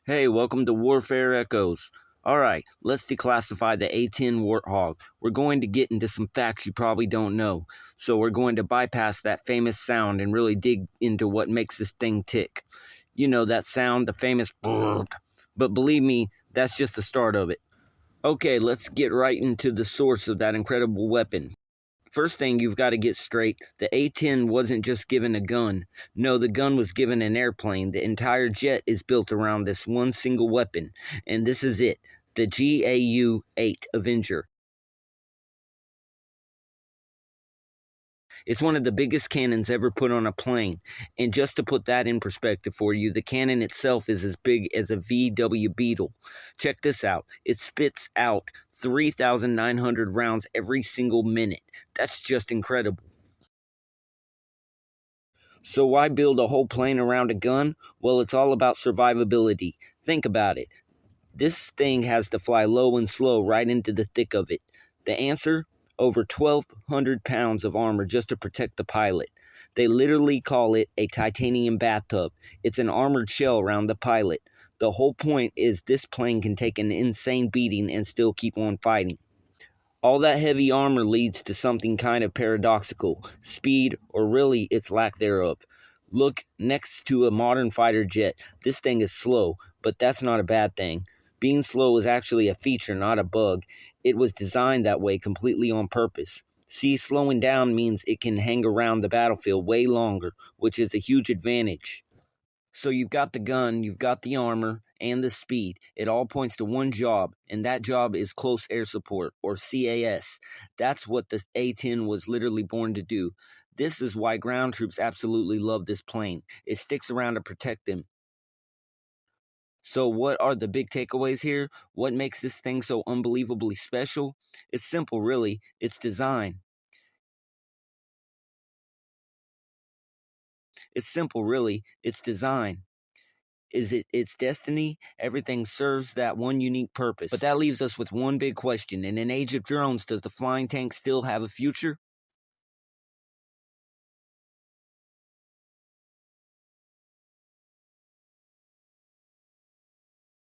Hey, welcome to Warfare Echoes. Alright, let's declassify the A-10 Warthog. We're going to get into some facts you probably don't know, so we're going to bypass that famous sound and really dig into what makes this thing tick. You know that sound, the famous BRRRRRT. But believe me, that's just the start of it. Okay, let's get right into the source of that incredible weapon. First thing you've got to get straight, the A-10 wasn't just given a gun. No, the gun was given an airplane. The entire jet is built around this one single weapon, and this is it, the GAU-8 Avenger. It's one of the biggest cannons ever put on a plane, and just to put that in perspective for you, the cannon itself is as big as a VW Beetle. Check this out, it spits out 3,900 rounds every single minute. That's just incredible. So why build a whole plane around a gun? Well, it's all about survivability. Think about it. This thing has to fly low and slow right into the thick of it. The answer? Over 1,200 pounds of armor just to protect the pilot. They literally call it a titanium bathtub. It's an armored shell around the pilot. The whole point is this plane can take an insane beating and still keep on fighting. All that heavy armor leads to something kind of paradoxical, speed, or really its lack thereof. Look, next to a modern fighter jet, this thing is slow, but that's not a bad thing. Being slow is actually a feature, not a bug. It was designed that way completely on purpose. See, slowing down means it can hang around the battlefield way longer, which is a huge advantage. So you've got the gun, you've got the armor, and the speed. It all points to one job, and that job is close air support, or CAS. That's what the A-10 was literally born to do. This is why ground troops absolutely love this plane. It sticks around to protect them. So what are the big takeaways here? What makes this thing so unbelievably special? It's simple, really. It's design. It's simple, really. It's design. Is it its destiny? Everything serves that one unique purpose. But that leaves us with one big question. In an age of drones, does the flying tank still have a future?